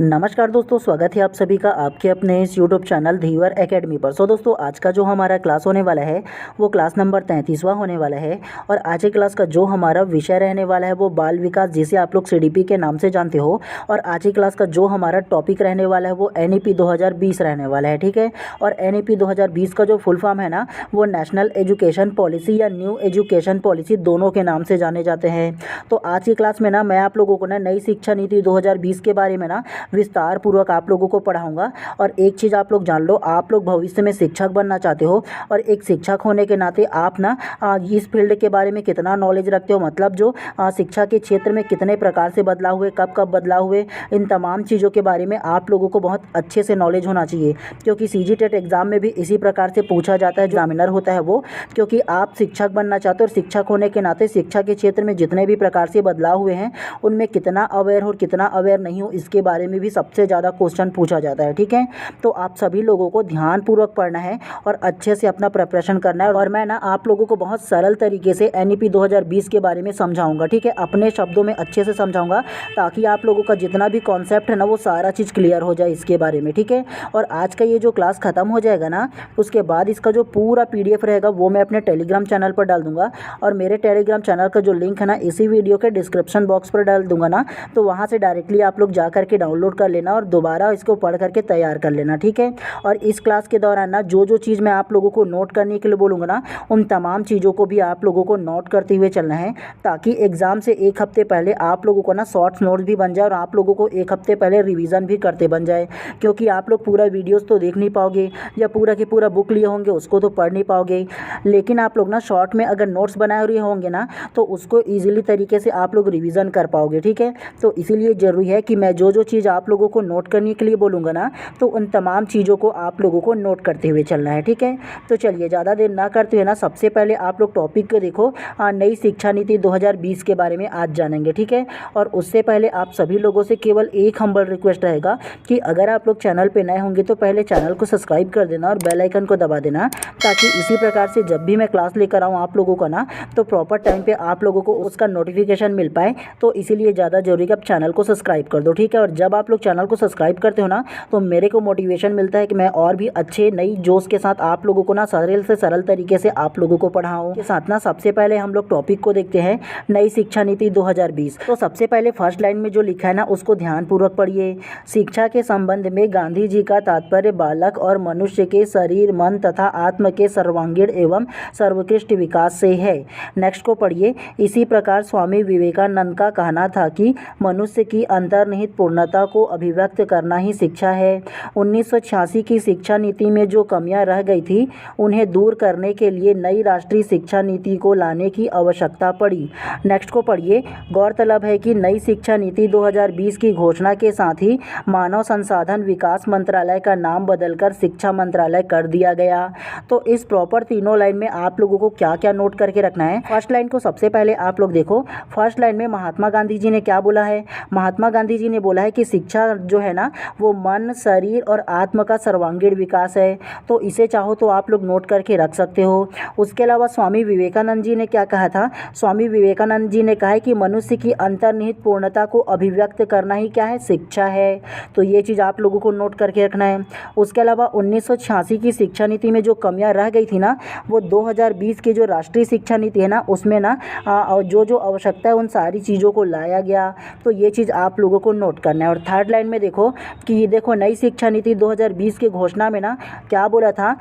नमस्कार दोस्तों, स्वागत है आप सभी का आपके अपने इस यूट्यूब चैनल धीवर एकेडमी पर। दोस्तों, आज का जो हमारा क्लास होने वाला है वो क्लास नंबर 33वां होने वाला है। और आज के क्लास का जो हमारा विषय रहने वाला है वो बाल विकास, जिसे आप लोग सीडीपी के नाम से जानते हो। और आज की क्लास का जो हमारा टॉपिक रहने वाला है वो एनईपी 2020 रहने वाला है, ठीक है। और एनईपी 2020 का जो फुल फॉर्म है ना, वो नेशनल एजुकेशन पॉलिसी या न्यू एजुकेशन पॉलिसी दोनों के नाम से जाने जाते हैं। तो आज की क्लास में ना मैं आप लोगों को ना नई शिक्षा नीति 2020 के बारे में ना विस्तार पूर्वक आप लोगों को पढ़ाऊंगा। और एक चीज़ आप लोग जान लो, आप लोग भविष्य में शिक्षक बनना चाहते हो और एक शिक्षक होने के नाते आप ना इस फील्ड के बारे में कितना नॉलेज रखते हो, मतलब जो शिक्षा के क्षेत्र में कितने प्रकार से बदलाव हुए, कब कब बदलाव हुए, इन तमाम चीज़ों के बारे में आप लोगों को बहुत अच्छे से नॉलेज होना चाहिए। क्योंकि सीजी टेट एग्ज़ाम में भी इसी प्रकार से पूछा जाता है, एग्जामिनर होता है वो। क्योंकि आप शिक्षक बनना चाहते हो और शिक्षक होने के नाते शिक्षा के क्षेत्र में जितने भी प्रकार से बदलाव हुए हैं उनमें कितना अवेयर हो और कितना अवेयर नहीं हो, इसके बारे में भी सबसे ज़्यादा क्वेश्चन पूछा जाता है, ठीक है। तो आप सभी लोगों को ध्यानपूर्वक पढ़ना है और अच्छे से अपना प्रिपरेशन करना है। और मैं ना आप लोगों को बहुत सरल तरीके से एनईपी 2020 के बारे में समझाऊंगा, ठीक है। अपने शब्दों में अच्छे से समझाऊंगा ताकि आप लोगों का जितना भी कॉन्सेप्ट है ना वो सारा चीज़ क्लियर हो जाए इसके बारे में, ठीक है। और आज का ये जो क्लास ख़त्म हो जाएगा ना, उसके बाद इसका जो पूरा PDF रहेगा वो मैं अपने टेलीग्राम चैनल पर डाल दूंगा। और मेरे टेलीग्राम चैनल का जो लिंक है ना इसी वीडियो के डिस्क्रिप्शन बॉक्स पर डाल दूंगा ना, तो वहाँ से डायरेक्टली आप लोग जा करके डाउनलोड कर लेना और दोबारा इसको पढ़ करके तैयार कर लेना, ठीक है। और इस क्लास के दौरान ना जो जो चीज़ मैं आप लोगों को नोट करने के लिए बोलूँगा ना, उन तमाम चीज़ों को भी आप लोगों को नोट करते हुए चलना है, ताकि एग्ज़ाम से एक हफ्ते पहले आप लोगों को ना शॉर्ट्स नोट्स भी बन जाए और आप लोगों को एक हफ्ते पहले रिवीजन भी करते बन जाए। क्योंकि आप लोग पूरा वीडियोज़ तो देख नहीं पाओगे या पूरा के पूरा बुक लिए होंगे उसको तो पढ़ नहीं पाओगे, लेकिन आप लोग ना शॉर्ट में अगर नोट्स बनाए हुए होंगे ना तो उसको ईजिली तरीके से आप लोग रिवीजन कर पाओगे, ठीक है। तो इसीलिए ज़रूरी है कि मैं जो जो चीज़ आप लोगों को नोट करने के लिए बोलूँगा ना, तो उन तमाम चीज़ों को आप लोगों को नोट करते हुए चलना है, ठीक है। तो चलिए ज़्यादा देर ना करते हुए ना सबसे पहले आप लोग टॉपिक को देखो, नई शिक्षा नीति 2020 के बारे में आज जानेंगे, ठीक है। और उससे पहले आप सभी लोगों से केवल एक हम्बल रिक्वेस्ट रहेगा कि अगर आप लोग चैनल पे नए होंगे तो पहले चैनल को सब्सक्राइब कर देना और बेल आइकन को दबा देना, ताकि इसी प्रकार से जब भी मैं क्लास लेकर आऊँ आप लोगों का ना, तो प्रॉपर टाइम पे आप लोगों को उसका नोटिफिकेशन मिल पाए। तो इसीलिए ज़्यादा जरूरी है आप चैनल को सब्सक्राइब कर दो, ठीक है। और जब आप लोग चैनल को सब्सक्राइब करते हो ना तो मेरे को मोटिवेशन मिलता है कि मैं और भी अच्छे नई जोश के साथ आप लोगों को ना सरल से सरल तरीके से आप लोगों को पढ़ाऊँ के साथ ना। सबसे पहले हम लोग टॉपिक को देखते हैं, नई शिक्षा नीति 2020। तो सबसे पहले फर्स्ट लाइन में जो लिखा है ना उसको ध्यानपूर्वक पढ़िए। शिक्षा के संबंध में गांधी जी का तात्पर्य बालक और मनुष्य के शरीर, मन तथा आत्म के सर्वांगीण एवं सर्वोत्कृष्ट विकास से है। नेक्स्ट को पढ़िए। इसी प्रकार स्वामी विवेकानंद का कहना था कि मनुष्य की अंतर्निहित पूर्णता को अभिव्यक्त करना ही शिक्षा है। 1986 की शिक्षा नीति में जो कमियां रह गई थी उन्हें दूर करने के लिए नई राष्ट्रीय शिक्षा नीति को लाने की आवश्यकता पड़ी। नेक्स्ट को पढ़िए। गौरतलब है कि नई शिक्षा नीति 2020 की घोषणा के साथ ही मानव संसाधन विकास मंत्रालय का नाम बदलकर शिक्षा मंत्रालय कर दिया गया। तो इस प्रॉपर तीनों लाइन में आप लोगों को क्या क्या नोट करके रखना है। फर्स्ट लाइन को सबसे पहले आप लोग देखो। फर्स्ट लाइन में महात्मा गांधी जी ने क्या बोला है। महात्मा गांधी जी ने बोला है कि शिक्षा जो है ना वो मन, शरीर और आत्म का सर्वांगीण विकास है। तो इसे चाहो तो आप लोग नोट करके रख सकते हो। उसके अलावा स्वामी विवेकानंद जी ने क्या कहा था। स्वामी विवेकानंद जी ने कहा है कि मनुष्य की अंतर्निहित पूर्णता को अभिव्यक्त करना ही क्या है, शिक्षा है। तो ये चीज़ आप लोगों को नोट करके रखना है। उसके अलावा 1986 की शिक्षा नीति में जो कमियां रह गई थी ना, वो 2020 की जो राष्ट्रीय शिक्षा नीति है ना उसमें ना जो जो आवश्यकता है उन सारी चीज़ों को लाया गया। तो ये चीज़ आप लोगों को नोट करना है। और थर्ड लाइन में देखो कि देखो नई शिक्षा नीति 2020 की घोषणा में ना क्या बोला था।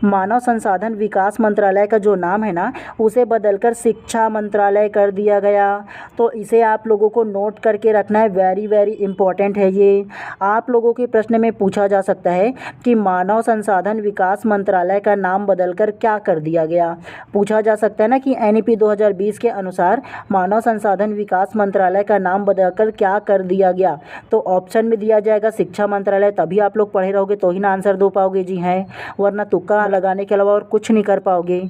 मानव संसाधन विकास मंत्रालय का जो नाम है ना उसे बदलकर शिक्षा मंत्रालय कर दिया गया। तो इसे आप लोगों को नोट करके रखना है, वेरी वेरी इंपॉर्टेंट है ये। आप लोगों के प्रश्न में पूछा जा सकता है कि मानव संसाधन विकास मंत्रालय का नाम बदलकर क्या कर दिया गया। पूछा जा सकता है ना कि एनईपी 2020 के अनुसार मानव संसाधन विकास मंत्रालय का नाम बदलकर क्या कर दिया गया। तो ऑप्शन में दिया जाएगा शिक्षा मंत्रालय। तभी आप लोग पढ़े रहोगे तो ही ना आंसर दो पाओगे जी, हैं, वरना तुक्का लगाने के अलावा और कुछ नहीं कर पाओगे।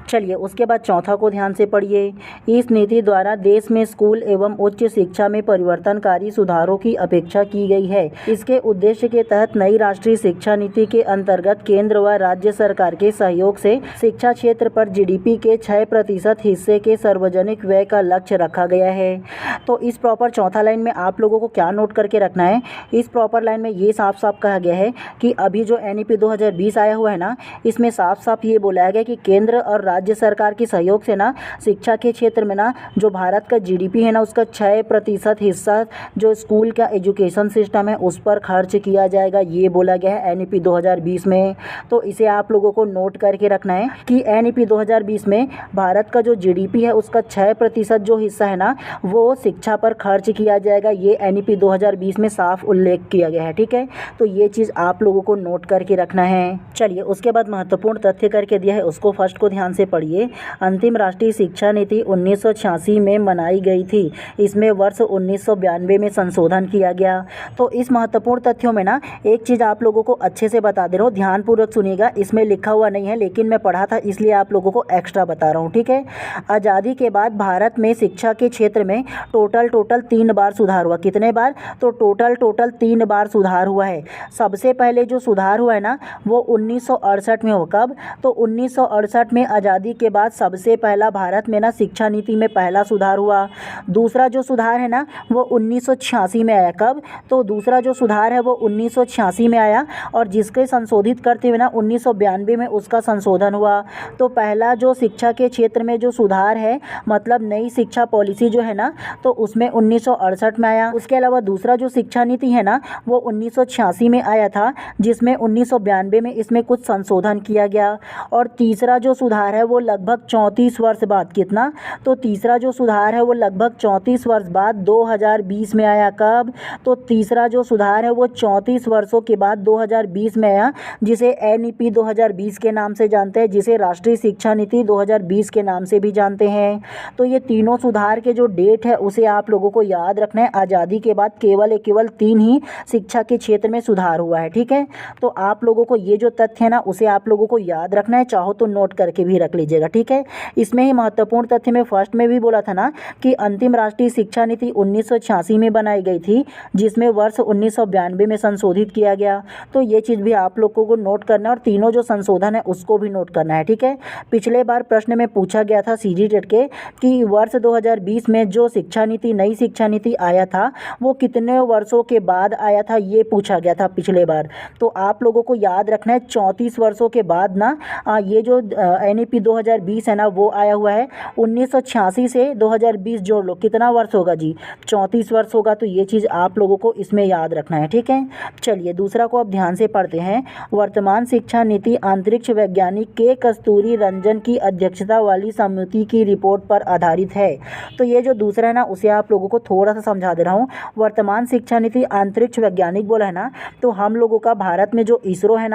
चलिए उसके बाद चौथा को ध्यान से पढ़िए। इस नीति द्वारा देश में स्कूल एवं उच्च शिक्षा में परिवर्तनकारी सुधारों की अपेक्षा की गई है। इसके उद्देश्य के तहत नई राष्ट्रीय शिक्षा नीति के अंतर्गत केंद्र व राज्य सरकार के सहयोग से शिक्षा क्षेत्र पर जीडीपी के 6% हिस्से के सार्वजनिक व्यय का लक्ष्य रखा गया है। तो इस प्रॉपर चौथा लाइन में आप लोगों को क्या नोट करके रखना रखना है। इस प्रॉपर लाइन में ये साफ साफ कहा गया है कि अभी जो NEP 2020 आया हुआ है ना, इसमें साफ साफ ये बोला गया कि केंद्र और राज्य सरकार के सहयोग से ना शिक्षा के क्षेत्र में ना जो भारत का GDP है ना, उसका 6% हिस्सा जो स्कूल का एजुकेशन सिस्टम है उस पर खर्च किया जाएगा, ये बोला गया है NEP 2020 में। तो इसे आप लोगों को नोट करके रखना है कि NEP 2020 में भारत का जो GDP है उसका 6% जो हिस्सा है ना, वो शिक्षा पर खर्च किया जाएगा, ये NEP 2020 में साफ उल्लेख किया गया है। ठीक है, तो ये चीज़ आप लोगों को नोट करके रखना है। चलिए, उसके बाद महत्वपूर्ण तथ्य करके दिया है, उसको फर्स्ट को ध्यान से पढ़िए। अंतिम राष्ट्रीय शिक्षा नीति 1986 में बनाई गई थी, इसमें वर्ष 1992 में संशोधन किया गया। तो इस महत्वपूर्ण तथ्यों में ना एक चीज़ आप लोगों को अच्छे से बता दे रहा हूँ, ध्यानपूर्वक सुनिएगा। इसमें लिखा हुआ नहीं है लेकिन मैं पढ़ा था इसलिए आप लोगों को एक्स्ट्रा बता रहा हूँ। ठीक है, आज़ादी के बाद भारत में शिक्षा के क्षेत्र में टोटल 3 बार सुधार हुआ। कितने बार? तो टोटल 3 बार सुधार हुआ है। सबसे पहले जो सुधार हुआ है ना, वो 1968 में हुआ। कब? तो 1968 में आज़ादी के बाद सबसे पहला भारत में ना शिक्षा नीति में पहला सुधार हुआ। दूसरा जो सुधार है ना, वो 1986 में आया। कब? तो दूसरा जो सुधार है वो 1986 में आया, और जिसके संशोधित करते हुए ना 1992 में उसका संशोधन हुआ। तो पहला जो शिक्षा के क्षेत्र में जो सुधार है, मतलब नई शिक्षा पॉलिसी जो है ना, तो उसमें 1968 में आया। उसके अलावा दूसरा जो शिक्षा नीति है ना, वो 1986 में आया था, जिसमें 1992 में इसमें कुछ संशोधन किया गया। और तीसरा जो सुधार है वो लगभग 34 वर्ष बाद, कितना? तो तीसरा जो सुधार है वो लगभग 34 वर्ष बाद 2020 में आया। कब? तो तीसरा जो सुधार है वो 34 वर्षों के बाद 2020 में आया, जिसे NEP 2020 के नाम से जानते हैं, जिसे राष्ट्रीय शिक्षा नीति 2020 के नाम से भी जानते हैं। तो ये तीनों सुधार के जो डेट है उसे आप लोगों को याद रखना है। आज़ादी के बाद केवल 3 ही शिक्षा के क्षेत्र में सुधार हुआ है। ठीक है, तो आप लोगों को ये जो तथ्य है ना उसे आप लोगों को याद रखना है, चाहो तो नोट करके भी रख लीजिएगा। ठीक है, इसमें ही महत्वपूर्ण तथ्य में फर्स्ट में भी बोला था ना कि अंतिम राष्ट्रीय शिक्षा नीति 1986 में बनाई गई थी, जिसमें वर्ष 1992 में संशोधित किया गया। तो ये चीज़ भी आप लोगों को नोट करना है, और तीनों जो संशोधन है उसको भी नोट करना है। ठीक है, पिछले बार प्रश्न में पूछा गया था CG टेट के कि वर्ष 2020 में जो शिक्षा नीति, नई शिक्षा नीति आया था, वो कितने वर्षों के बाद आया था, ये पूछा गया था पिछले बार। तो आप लोगों को याद रखना है 34 वर्षों के बाद ना ये जो NEP 2020 है ना वो आया हुआ है। 1986 से 2020 जोड़ लो, कितना वर्ष होगा जी? 34 वर्ष होगा। तो ये चीज़ आप लोगों को इसमें याद रखना है। ठीक है, चलिए दूसरा को अब ध्यान से पढ़ते हैं। वर्तमान शिक्षा नीति अंतरिक्ष वैज्ञानिक के कस्तूरी रंजन की अध्यक्षता वाली समिति की रिपोर्ट पर आधारित है। तो ये जो दूसरा है ना उसे आप लोगों को थोड़ा सा समझा दे रहा हूँ। वर्तमान शिक्षा नीति अंतरिक्ष वैज्ञानिक बोला है ना, तो हम लोगों का भारत में जो ISRO है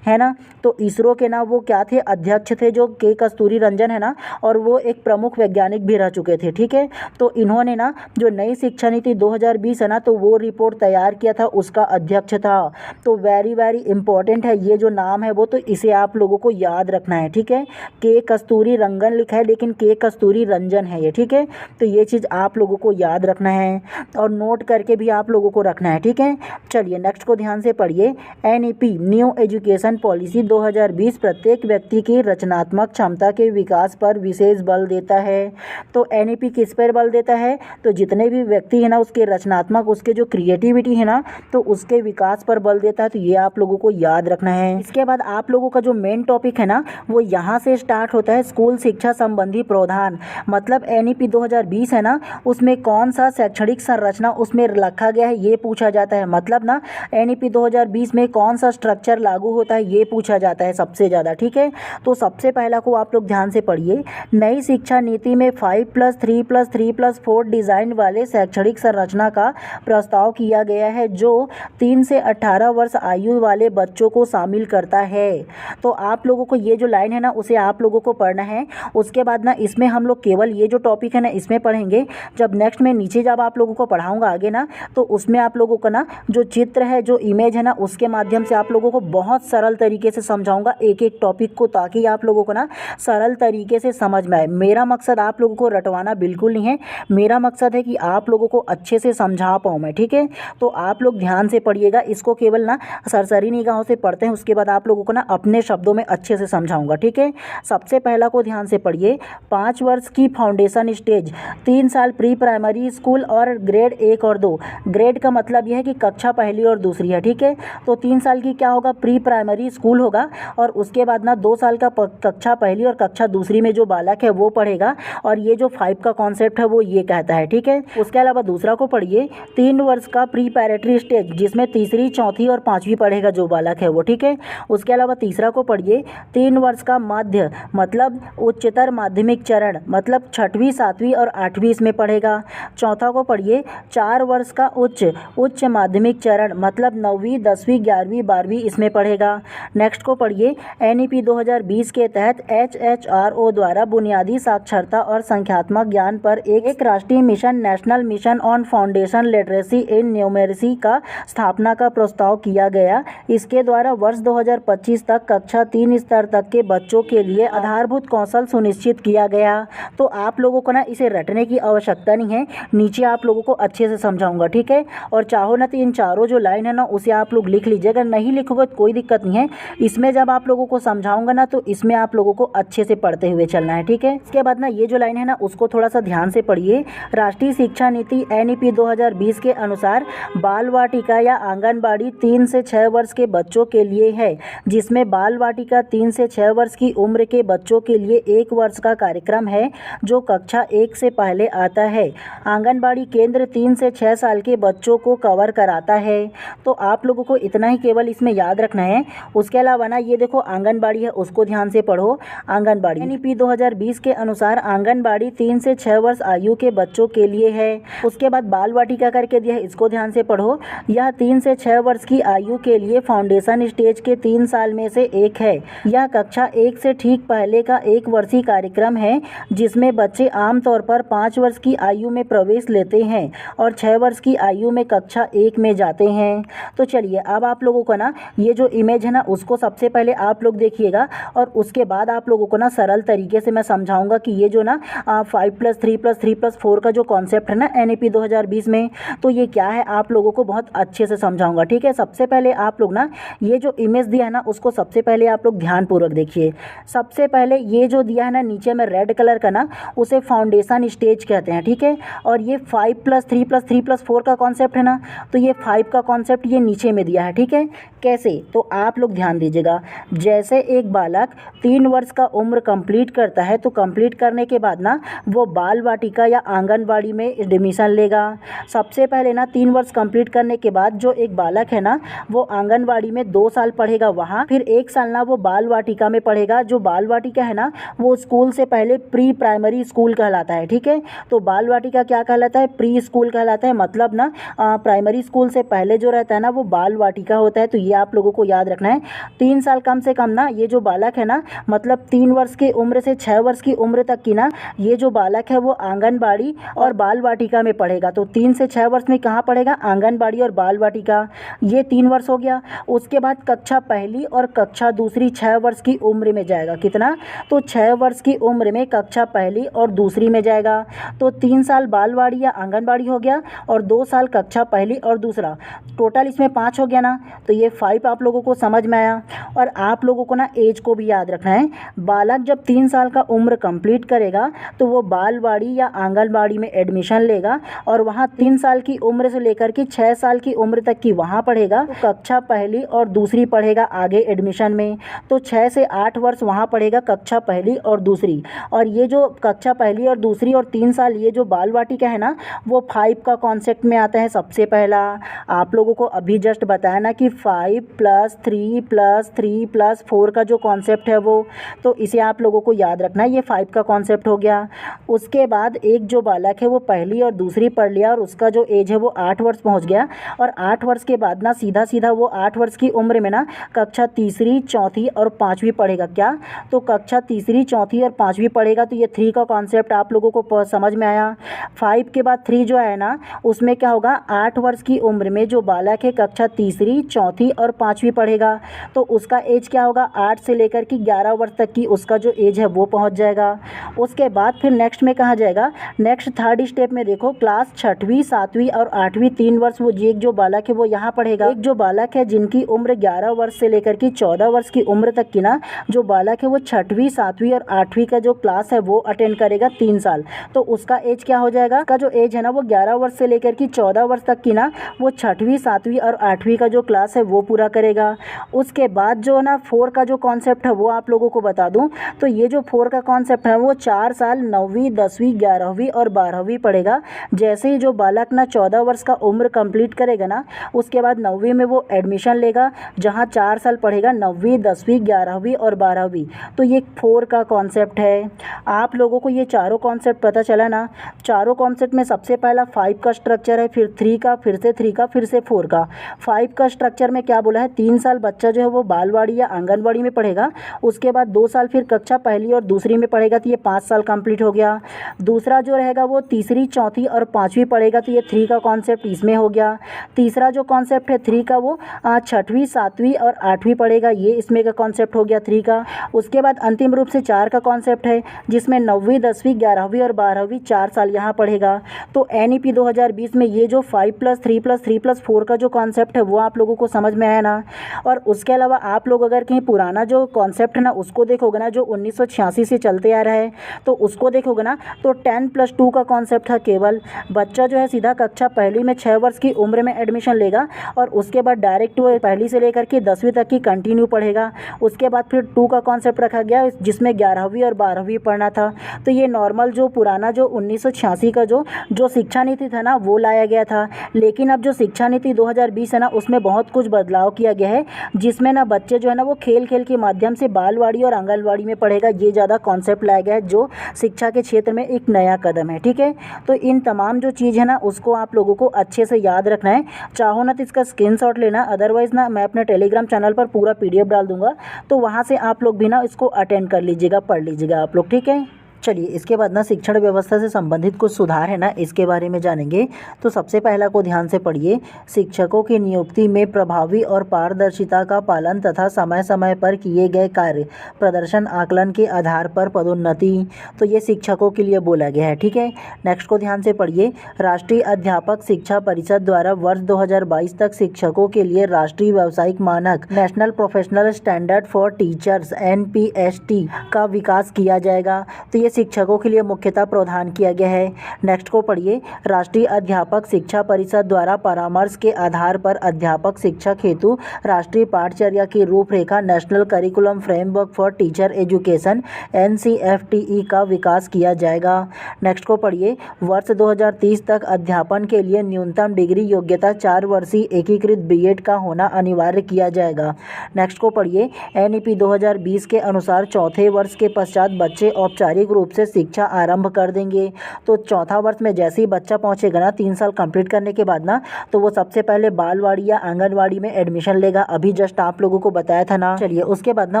ना, तो ISRO के ना वो क्या थे? अध्यक्ष थे, जो के कस्तूरी रंजन है ना, और वो एक प्रमुख वैज्ञानिक भी रह चुके थे। ठीक है, तो इन्होंने ना जो नई शिक्षा नीति 2020 है ना, तो वो रिपोर्ट तैयार किया था, उसका अध्यक्ष था। तो वेरी वेरी इंपॉर्टेंट है ये जो नाम है वो, तो इसे आप लोगों को याद रखना है। ठीक है, के कस्तूरी रंगन लिखा है लेकिन के कस्तूरी रंजन है ये। ठीक है, तो ये चीज़ आप लोगों को याद रखना है और नोट करके भी आप लोगों को रखना है। ठीक है, चलिए नेक्स्ट को ध्यान से पढ़िए। NEP न्यू एजुकेशन पॉलिसी 2020 प्रत्येक व्यक्ति की रचनात्मक क्षमता के विकास पर विशेष बल देता है। तो NEP किस पर बल देता है? तो जितने भी व्यक्ति है ना उसके रचनात्मक, उसके जो क्रिएटिविटी है ना, तो उसके विकास पर बल देता है। तो ये आप लोगों को याद रखना है। इसके बाद आप लोगों का जो मेन टॉपिक है ना वो यहाँ से स्टार्ट होता है, स्कूल शिक्षा संबंधी प्रावधान। मतलब NEP 2020 है ना, उसमें कौन सा शैक्षणिक संरचना उसमें रखा गया है ये पूछा जाता है। मतलब ना NEP 2020 में कौन सा स्ट्रक्चर लागू होता है ये पूछा जाता है सबसे ज़्यादा। ठीक है, तो सबसे पहला को आप लोग ध्यान से पढ़िए। नई शिक्षा नीति में 5+3+3+4 डिज़ाइन वाले शैक्षणिक संरचना का प्रस्ताव किया गया है, जो 3 से 18 वर्ष आयु वाले बच्चों को शामिल करता है। तो आप लोगों को ये जो लाइन है ना उसे आप लोगों को पढ़ना है। उसके बाद ना इसमें हम लोग केवल ये जो टॉपिक है ना इसमें पढ़ेंगे। जब नेक्स्ट में नीचे जब आप लोगों को पढ़ाऊंगा आगे ना, तो उसमें आप लोगों को ना जो चित्र है, जो इमेज है ना, उसके माध्यम से आप लोगों को बहुत सरल तरीके से समझाऊंगा एक एक टॉपिक को, ताकि आप लोगों को ना सरल तरीके से समझ में आए। मेरा मकसद आप लोगों को रटवाना बिल्कुल नहीं है, मेरा मकसद है कि आप लोगों को अच्छे से समझा पाऊँ मैं। ठीक है, तो आप लोग ध्यान से पढ़िएगा, इसको केवल ना सरसरी निगाहों से पढ़ते हैं, उसके बाद आप लोगों को ना अपने शब्दों में अच्छे से समझाऊंगा। ठीक है, सबसे पहला को ध्यान से पढ़िए। 5 वर्ष की फाउंडेशन स्टेज, 3 साल प्री प्राइमरी स्कूल और ग्रेड 1 और 2। ग्रेड एड का मतलब यह है कि कक्षा पहली और दूसरी है, ठीक है। तो 3 साल की क्या होगा, प्री प्राइमरी स्कूल होगा, और उसके बाद ना 2 साल का कक्षा पहली और कक्षा दूसरी में जो बालक है वो पढ़ेगा, और ये जो 5 का कॉन्सेप्ट है वो ये कहता है, ठीक है। उसके अलावा दूसरा को पढ़िए, 3 वर्ष का प्री पैरेटरी स्टेज, जिसमें तीसरी, चौथी और पाँचवीं पढ़ेगा जो बालक है वो, ठीक है। उसके अलावा तीसरा को पढ़िए, 3 वर्ष का माध्य मतलब उच्चतर माध्यमिक चरण, मतलब 6वीं, 7वीं और 8वीं इसमें पढ़ेगा। चौथा को पढ़िए, 4 वर्ष का उच्च माध्यमिक चरण, मतलब 9वीं, 10वीं, 11वीं, 12वीं इसमें पढ़ेगा। नेक्स्ट को पढ़िए, NEP 2020 के तहत HHRO द्वारा बुनियादी साक्षरता और संख्यात्मक ज्ञान पर एक राष्ट्रीय मिशन, national mission on foundation literacy in numeracy का स्थापना का प्रस्ताव किया गया। इसके द्वारा वर्ष 2025 तक कक्षा 3 स्तर तक के बच्चों के लिए आधारभूत कौशल सुनिश्चित किया गया। तो आप लोगों को ना इसे रटने की आवश्यकता नहीं है, नीचे आप लोगों को अच्छे से समझाऊंगा, ठीक है। और चाहो ना तो इन चारों जो लाइन है ना उसे आप लोग लिख लीजिए, अगर नहीं लिखोगे तो कोई दिक्कत नहीं है। इसमें जब आप लोगों को समझाऊंगा ना तो इसमें आप लोगों को अच्छे से पढ़ते हुए चलना है, ठीक है। इसके बाद ना ये जो लाइन है ना उसको थोड़ा सा ध्यान से पढ़िए। राष्ट्रीय शिक्षा नीति NEP 2020 के अनुसार बाल वाटिका या आंगनबाड़ी 3 से 6 वर्ष के बच्चों के लिए है, जिसमें बाल वाटिका 3 से 6 वर्ष की उम्र के बच्चों के लिए 1 वर्ष का कार्यक्रम है जो कक्षा 1 से पहले आता है। आंगनबाड़ी केंद्र 3 से 6 साल के बच्चों को कवर कराता है। तो आप लोगों को इतना ही केवल इसमें याद रखना है। उसके अलावा ना ये देखो आंगनबाड़ी है, उसको ध्यान से पढ़ो। आंगनबाड़ी NEP 2020 के अनुसार आंगनबाड़ी 3 से 6 वर्ष आयु के बच्चों के लिए है। उसके बाद बाल वाटिका करके दिया है, इसको ध्यान से पढ़ो। यह 3 से 6 वर्ष की आयु के लिए फाउंडेशन स्टेज के 3 साल में से एक है। यह कक्षा 1 से ठीक पहले का 1 वर्षीय कार्यक्रम है, जिसमें बच्चे आमतौर पर 5 वर्ष की आयु में प्रवेश लेते हैं और 6 वर्ष की आयु में कक्षा 1 में जाते हैं। तो चलिए अब आप लोगों को ना ये जो इमेज है ना उसको सबसे पहले आप लोग देखिएगा, और उसके बाद आप लोगों को ना सरल तरीके से मैं समझाऊंगा कि ये जो ना 5+3+3+4 का जो कॉन्सेप्ट है ना NEP 2020 में, तो ये क्या है आप लोगों को बहुत अच्छे से समझाऊंगा, ठीक है। सबसे पहले आप लोग ना ये जो इमेज दिया है ना उसको सबसे पहले आप लोग ध्यानपूर्वक देखिए। सबसे पहले ये जो दिया है ना नीचे में रेड कलर का ना, उसे फाउंडेशन स्टेज कहते हैं, ठीक है। और ये 5+3+3+4 का कॉन्सेप्ट है ना, तो ये 5 का कॉन्सेप्ट ये नीचे में दिया है, ठीक है। कैसे, तो आप लोग ध्यान दीजिएगा। जैसे एक बालक 3 वर्ष का उम्र कंप्लीट करता है, तो कंप्लीट करने के बाद ना वो बाल वाटिका या आंगनबाड़ी में एडमिशन लेगा। सबसे पहले ना 3 वर्ष कंप्लीट करने के बाद जो एक बालक है ना वो आंगनबाड़ी में 2 साल पढ़ेगा वहाँ, फिर 1 साल ना वो बाल वाटिका में पढ़ेगा। जो बाल वाटिका है ना वो स्कूल से पहले प्री प्राइमरी स्कूल कहलाता है, ठीक है। तो बाल वाटिका क्या कहलाता है, प्री स्कूल कहलाता है, मतलब ना प्राइमरी स्कूल से पहले जो रहता है ना वो बाल वाटिका होता है। तो ये आप लोगों को याद रखना है। 3 साल कम से कम ना ये जो बालक है ना, मतलब 3 वर्ष की उम्र से 6 वर्ष की उम्र तक की ना ये जो बालक है वो आंगनबाड़ी और बाल वाटिका में पढ़ेगा। तो 3 से 6 वर्ष में कहाँ पढ़ेगा, आंगनबाड़ी और बाल वाटिका, ये 3 वर्ष हो गया। उसके बाद कक्षा पहली और कक्षा दूसरी 6 वर्ष की उम्र में जाएगा। कितना, तो 6 वर्ष की उम्र में कक्षा पहली और दूसरी में जाएगा। तो 3 साल बालवाड़ी या आंगनबाड़ी हो गया और 2 साल कक्षा पहली और दूसरा, टोटल इसमें 5 हो गया ना। तो ये 5 आप लोगों को समझ में आया। और आप लोगों को ना एज को भी याद रखना है। बालक जब 3 साल का उम्र कंप्लीट करेगा तो वो बालवाड़ी या आंगनबाड़ी में एडमिशन लेगा और वहाँ 3 साल की उम्र से लेकर के 6 साल की उम्र तक की वहाँ पढ़ेगा। तो कक्षा पहली और दूसरी पढ़ेगा आगे एडमिशन में। तो 6 से 8 वर्ष वहाँ पढ़ेगा कक्षा पहली और दूसरी। और ये जो कक्षा पहली और दूसरी और 3 साल ये जो बाल वाटिका है ना वो 5 का कॉन्सेप्ट में आता है। सबसे पहला आप लोगों को अभी जस्ट बताया ना कि 5+3+3+4 का जो कॉन्सेप्ट है वो, तो इसे आप लोगों को याद रखना है। ये 5 का कॉन्सेप्ट हो गया। उसके बाद एक जो बालक है वो पहली और दूसरी पढ़ लिया और उसका जो एज है वो 8 वर्ष पहुंच गया। और 8 वर्ष के बाद ना सीधा सीधा वो 8 वर्ष की उम्र में ना कक्षा तीसरी, चौथी और पाँचवीं पढ़ेगा। क्या, तो कक्षा तीसरी, चौथी और पाँचवीं पढ़ेगा। तो ये 3 का कॉन्सेप्ट आप लोगों को समझ में आया। 5 के बाद 3 जो है ना उसमें क्या होगा, 8 वर्ष की उम्र में जो बालक है कक्षा तीसरी, चौथी और पाँचवीं पढ़ेगा। तो उसका एज क्या होगा, 8 से लेकर कि 11 वर्ष तक की उसका जो एज है वो पहुंच जाएगा। उसके बाद फिर नेक्स्ट में कहा जाएगा, नेक्स्ट थर्ड स्टेप में देखो क्लास 6वीं, 7वीं और 8वीं 3 वर्ष वो एक जो बालक है वो यहाँ पढ़ेगा। एक जो बालक है जिनकी उम्र 11 वर्ष से लेकर कि 14 वर्ष की उम्र तक की ना जो बालक है वो 6वीं, 7वीं और 8वीं का जो क्लास है वो अटेंड करेगा 3 साल। तो उसका एज क्या हो जाएगा, उसका जो एज है ना वो 11 वर्ष से लेकर कि 14 14 वर्ष तक की ना वो 6वीं 7वीं और 8वीं का जो क्लास है वो पूरा करेगा। उसके बाद जो ना 4 का जो कॉन्सेप्ट है वो आप लोगों को बता दूं, तो ये जो 4 का कॉन्सेप्ट है वो 4 साल 9वीं 10वीं 11वीं और 12वीं पढ़ेगा। जैसे ही जो बालक ना 14 वर्ष का उम्र कंप्लीट करेगा ना, उसके बाद 9वीं में वो एडमिशन लेगा, जहाँ 4 साल पढ़ेगा 9वीं 10वीं 11वीं और 12वीं। तो ये 4 का कॉन्सेप्ट है। आप लोगों को ये चारों कॉन्सेप्ट पता चला ना। चारों कॉन्सेप्ट में सबसे पहला 5 का स्ट्रक्चर है, फिर 3 का, फिर से 3 का, फिर से 4 का। 5 का स्ट्रक्चर में क्या बोला है, 3 साल बच्चा जो है वो बालवाड़ी या आंगनवाड़ी में पढ़ेगा, उसके बाद 2 साल फिर कक्षा पहली और दूसरी में पढ़ेगा, तो ये 5 साल कंप्लीट हो गया। दूसरा जो रहेगा वो तीसरी चौथी और 5वीं पढ़ेगा, तो ये 3 का कॉन्सेप्ट इसमें हो गया। तीसरा जो कॉन्सेप्ट है 3 का वो 6वीं 7वीं और 8वीं पढ़ेगा, ये इसमें का कॉन्सेप्ट हो गया 3 का। उसके बाद अंतिम रूप से 4 का कॉन्सेप्ट है, जिसमें 9वीं 10वीं 11वीं और 12वीं 4 साल यहाँ पढ़ेगा। तो NEP 2020 में ये जो 5+3+3+4 का जो कॉन्सेप्ट है वो आप लोगों को समझ में आया ना। और उसके अलावा आप लोग अगर कहीं पुराना जो कॉन्सेप्ट है ना उसको देखोगे ना, जो 1986 से चलते आ रहा है, तो उसको देखोगे ना, तो 10+2 का कॉन्सेप्ट था केवल। बच्चा जो है सीधा कक्षा पहली में 6 वर्ष की उम्र में एडमिशन लेगा और उसके बाद डायरेक्ट वो पहली से लेकर के 10वीं तक की कंटिन्यू पढ़ेगा। उसके बाद फिर 2 का कॉन्सेप्ट रखा गया, जिसमें 11वीं और 12वीं पढ़ना था। तो ये नॉर्मल जो पुराना जो 1986 का जो शिक्षा नीति था ना वो लाया गया था। लेकिन अब जो शिक्षा नीति 2020 है ना, उसमें बहुत कुछ बदलाव किया गया है, जिसमें ना बच्चे जो है ना वो खेल खेल के माध्यम से बालवाड़ी और आंगनवाड़ी में पढ़ेगा। ये ज़्यादा कॉन्सेप्ट लाया गया है, जो शिक्षा के क्षेत्र में एक नया कदम है। ठीक है, तो इन तमाम जो चीज़ है ना उसको आप लोगों को अच्छे से याद रखना है। चाहो ना तो इसका स्क्रीनशॉट लेना, अदरवाइज़ ना मैं अपने टेलीग्राम चैनल पर पूरा PDF डाल दूंगा, तो वहाँ से आप लोग भी ना इसको अटेंड कर लीजिएगा, पढ़ लीजिएगा आप लोग। ठीक है, चलिए इसके बाद ना शिक्षण व्यवस्था से संबंधित कुछ सुधार है ना, इसके बारे में जानेंगे। तो सबसे पहला को ध्यान से पढ़िए। शिक्षकों की नियुक्ति में प्रभावी और पारदर्शिता का पालन तथा समय समय पर किए गए कार्य प्रदर्शन आकलन के आधार पर पदोन्नति। तो ये शिक्षकों के लिए बोला गया है। ठीक है, नेक्स्ट को ध्यान से पढ़िए। राष्ट्रीय अध्यापक शिक्षा परिषद द्वारा वर्ष 2022 तक शिक्षकों के लिए राष्ट्रीय व्यावसायिक मानक national professional standard for teachers NPST का विकास किया जाएगा। तो ये शिक्षकों के लिए मुख्यतः प्रावधान किया गया है। नेक्स्ट को पढ़िए। राष्ट्रीय अध्यापक शिक्षा परिषद द्वारा परामर्श के आधार पर अध्यापक शिक्षक हेतु राष्ट्रीय पाठचर्या की रूपरेखा national curriculum framework for teacher education NCFTE का विकास किया जाएगा। नेक्स्ट को पढ़िए। वर्ष 2030 तक अध्यापन के लिए न्यूनतम डिग्री योग्यता 4 वर्षीय एकीकृत B.Ed का होना अनिवार्य किया जाएगा। नेक्स्ट को पढ़िए। NEP 2020 के अनुसार चौथे वर्ष के पश्चात बच्चे औपचारिक रूप से शिक्षा आरंभ कर देंगे। तो चौथा वर्ष में जैसे ही बच्चा पहुंचेगा ना, 3 साल कंप्लीट करने के बाद ना, तो वो सबसे पहले बालवाड़ी या आंगनवाड़ी में एडमिशन लेगा। अभी जस्ट आप लोगों को बताया था ना। चलिए उसके बाद ना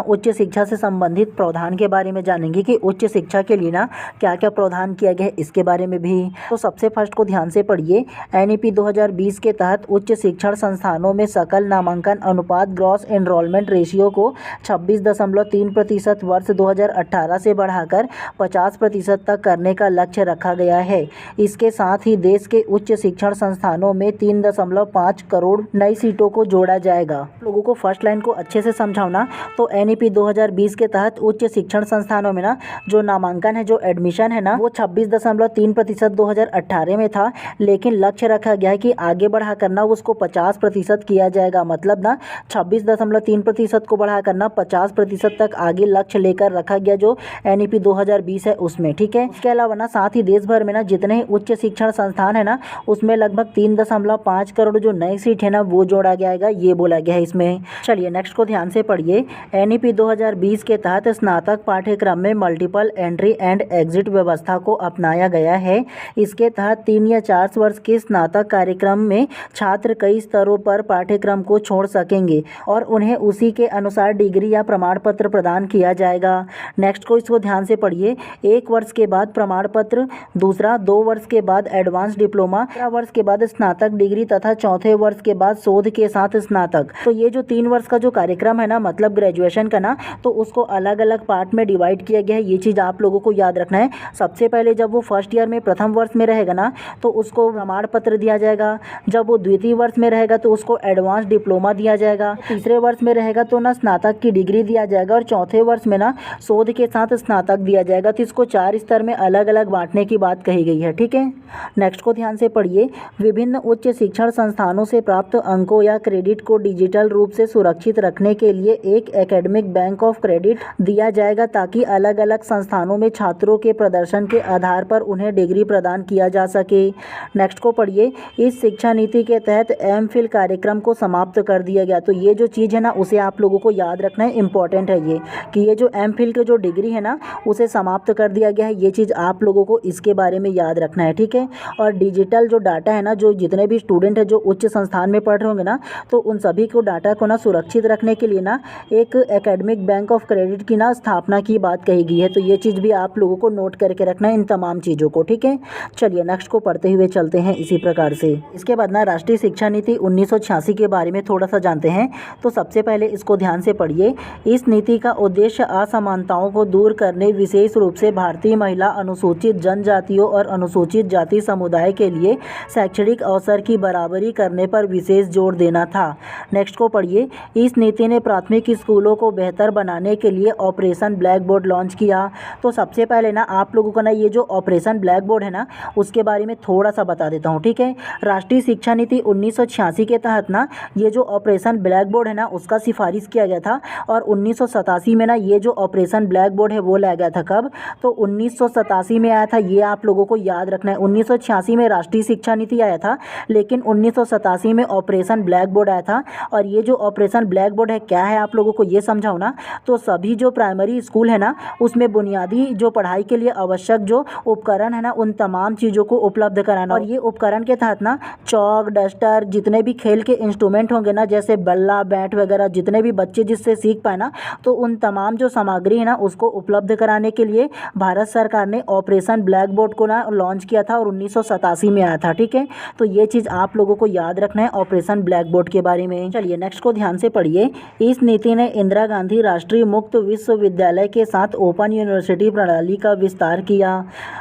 उच्च शिक्षा से संबंधित प्रावधान के बारे में जानेंगे कि उच्च शिक्षा के लिए ना क्या क्या प्रावधान किया गया है, इसके बारे में भी। तो सबसे फर्स्ट को ध्यान से पढ़िए। NEP 2020 के तहत उच्च शिक्षण संस्थानों में सकल नामांकन अनुपात ग्रॉस एनरोलमेंट रेशियो को 26.3% वर्ष 2018 से बढ़ाकर 50% तक करने का लक्ष्य रखा गया है। इसके साथ ही देश के उच्च शिक्षण संस्थानों में 3.5 करोड़ नई सीटों को जोड़ा जाएगा। लोगों को फर्स्ट लाइन को अच्छे से समझाना। तो NEP 2020 के तहत उच्च शिक्षण संस्थानों में ना जो नामांकन है, जो एडमिशन है ना, वो 26.3% 2018 में था, लेकिन लक्ष्य रखा गया है कि आगे बढ़ा करना उसको 50% किया जाएगा। मतलब ना 26.3% को बढ़ा करना 50% तक आगे लक्ष्य लेकर रखा गया, जो NEP 2020 है उसमें। ठीक है, इसके अलावा ना साथ ही देश भर में ना जितने ही उच्च शिक्षण संस्थान है ना, उसमें लगभग 3.5 करोड़ जो नई सीट है ना वो जोड़ा जाएगा, ये बोला गया है इसमें। चलिए नेक्स्ट को ध्यान से पढ़िए। NEP 2020 के तहत स्नातक पाठ्यक्रम में मल्टीपल एंट्री एंड एग्जिट व्यवस्था को अपनाया गया है। इसके तहत 3 या 4 वर्ष के स्नातक कार्यक्रम में छात्र कई स्तरों पर पाठ्यक्रम को छोड़ सकेंगे और उन्हें उसी के अनुसार डिग्री या प्रमाण पत्र प्रदान किया जाएगा। नेक्स्ट को इसको ध्यान से पढ़िए। 1 वर्ष के बाद प्रमाण पत्र, दूसरा 2 वर्ष के बाद एडवांस डिप्लोमा, 3 वर्ष के बाद स्नातक डिग्री तथा चौथे वर्ष के बाद शोध के साथ स्नातक। तो ये जो 3 वर्ष का जो कार्यक्रम है ना, मतलब ग्रेजुएशन का ना, तो उसको अलग अलग पार्ट में डिवाइड किया गया है। ये चीज़ आप लोगों को याद रखना है। सबसे पहले जब वो फर्स्ट ईयर में प्रथम वर्ष में रहेगा ना, तो उसको प्रमाण पत्र दिया जाएगा। जब वो द्वितीय वर्ष में रहेगा तो उसको एडवांस डिप्लोमा दिया जाएगा। तीसरे वर्ष में रहेगा तो ना स्नातक की डिग्री दिया जाएगा और चौथे वर्ष में ना शोध के साथ स्नातक दिया जाएगा। तुरंत इसको 4 स्तर में अलग अलग बांटने की बात कही गई है। ठीक है, नेक्स्ट को ध्यान से पढ़िए। विभिन्न उच्च शिक्षण संस्थानों से प्राप्त अंकों या क्रेडिट को डिजिटल रूप से सुरक्षित रखने के लिए एक एकेडमिक बैंक ऑफ क्रेडिट दिया जाएगा ताकि अलग अलग संस्थानों में छात्रों के प्रदर्शन के आधार पर उन्हें डिग्री प्रदान किया जा सके। नेक्स्ट को पढ़िए। इस शिक्षा नीति के तहत एमफिल कार्यक्रम को समाप्त कर दिया गया। तो ये जो चीज़ है ना उसे आप लोगों को याद रखना है, इंपॉर्टेंट है ये कि ये जो एमफिल के जो डिग्री है ना उसे समाप्त कर दिया गया है। ये चीज़ आप लोगों को इसके बारे में याद रखना है। ठीक है, और डिजिटल जो डाटा है ना, जो जितने भी स्टूडेंट है जो उच्च संस्थान में पढ़ रहे होंगे ना, तो उन सभी को डाटा को ना सुरक्षित रखने के लिए ना एक एकेडमिक बैंक ऑफ क्रेडिट की ना स्थापना की बात कही गई है। तो ये चीज़ भी आप लोगों को नोट करके रखना है इन तमाम चीज़ों को। ठीक है, चलिए नेक्स्ट को पढ़ते हुए चलते हैं इसी प्रकार से। इसके बाद ना राष्ट्रीय शिक्षा नीति 1986 के बारे में थोड़ा सा जानते हैं। तो सबसे पहले इसको ध्यान से पढ़िए। इस नीति का उद्देश्य असमानताओं को दूर करने, विशेष रूप से भारतीय महिला, अनुसूचित जनजातियों और अनुसूचित जाति समुदाय के लिए शैक्षणिक अवसर की बराबरी करने पर विशेष जोर देना था। नेक्स्ट को पढ़िए। इस नीति ने प्राथमिक स्कूलों को बेहतर बनाने के लिए ऑपरेशन ब्लैक बोर्ड लॉन्च किया। तो सबसे पहले ना आप लोगों को ना ये जो ऑपरेशन ब्लैक बोर्ड है ना उसके बारे में थोड़ा सा बता देता हूँ। ठीक है, राष्ट्रीय शिक्षा नीति 1986 के तहत ना ये जो ऑपरेशन ब्लैक बोर्ड है ना उसका सिफारिश किया गया था और 1987 में ना ये जो ऑपरेशन ब्लैक बोर्ड है वो लाया गया था। कब? तो 1987 में आया था, ये आप लोगों को याद रखना है। 1986 में राष्ट्रीय शिक्षा नीति आया था लेकिन 1987 में ऑपरेशन ब्लैक बोर्ड आया था। और ये जो ऑपरेशन ब्लैक बोर्ड है क्या है आप लोगों को ये समझाओ ना। तो सभी जो प्राइमरी स्कूल है ना उसमें बुनियादी जो पढ़ाई के लिए आवश्यक जो उपकरण है ना उन तमाम चीज़ों को उपलब्ध कराना। और ये उपकरण के तहत ना चौक, डस्टर, जितने भी खेल के इंस्ट्रूमेंट होंगे ना जैसे बल्ला, बैट वगैरह, जितने भी बच्चे जिससे सीख पाए ना, तो उन तमाम जो सामग्री है ना उसको उपलब्ध कराने के लिए भारत सरकार ने ऑपरेशन ब्लैक बोर्ड को ना लॉन्च किया था और 1987 में आया था। ठीक है, तो ये चीज़ आप लोगों को याद रखना है ऑपरेशन ब्लैक बोर्ड के बारे में। चलिए नेक्स्ट को ध्यान से पढ़िए। इस नीति ने इंदिरा गांधी राष्ट्रीय मुक्त विश्वविद्यालय के साथ ओपन यूनिवर्सिटी प्रणाली का विस्तार किया।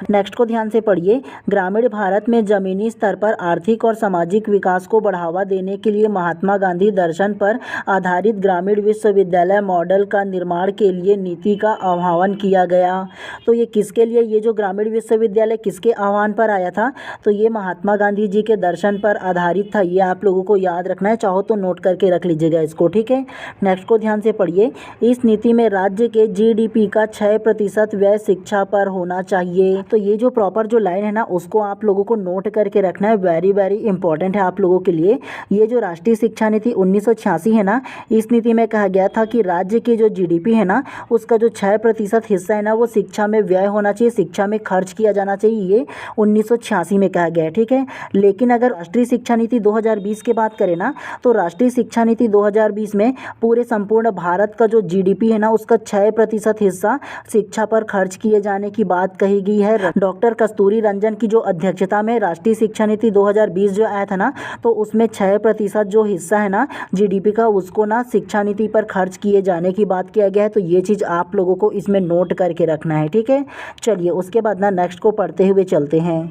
नेक्स्ट को ध्यान से पढ़िए। ग्रामीण भारत में जमीनी स्तर पर आर्थिक और सामाजिक विकास को बढ़ावा देने के लिए महात्मा गांधी दर्शन पर आधारित ग्रामीण विश्वविद्यालय मॉडल का निर्माण के लिए नीति का आह्वान किया गया। तो ये किसके लिए, ये जो ग्रामीण विश्वविद्यालय किसके आह्वान पर आया था? तो ये महात्मा गांधी जी के दर्शन पर आधारित था। ये आप लोगों को याद रखना है, चाहो तो नोट करके रख लीजिएगा इसको। ठीक है, नेक्स्ट को ध्यान से पढ़िए। इस नीति में राज्य के जीडीपी का 6% व्यय शिक्षा पर होना चाहिए। तो ये जो प्रॉपर जो लाइन है ना उसको आप लोगों को नोट करके रखना है, वेरी वेरी इंपॉर्टेंट है आप लोगों के लिए। ये जो राष्ट्रीय शिक्षा नीति 1986 है ना, इस नीति में कहा गया था कि राज्य की जो जीडीपी है ना उसका जो 6% हिस्सा है ना वो शिक्षा में व्यय होना चाहिए, शिक्षा में खर्च किया जाना चाहिए। ये 1986 में कहा गया है। ठीक है, लेकिन अगर राष्ट्रीय शिक्षा नीति 2020 की बात करें ना तो राष्ट्रीय शिक्षा नीति 2020 में पूरे संपूर्ण भारत का जो जीडीपी है ना उसका 6% हिस्सा शिक्षा पर खर्च किए जाने की बात कही गई है। डॉक्टर कस्तूरी रंजन की जो अध्यक्षता में राष्ट्रीय शिक्षा नीति 2020 जो आया था ना तो उसमें 6% जो हिस्सा है ना जीडीपी का उसको ना शिक्षा नीति पर खर्च किए जाने की बात किया गया है। तो ये चीज़ आप लोगों को इसमें नोट करके रखना है। ठीक है, चलिए उसके बाद ना नेक्स्ट को पढ़ते हुए चलते हैं।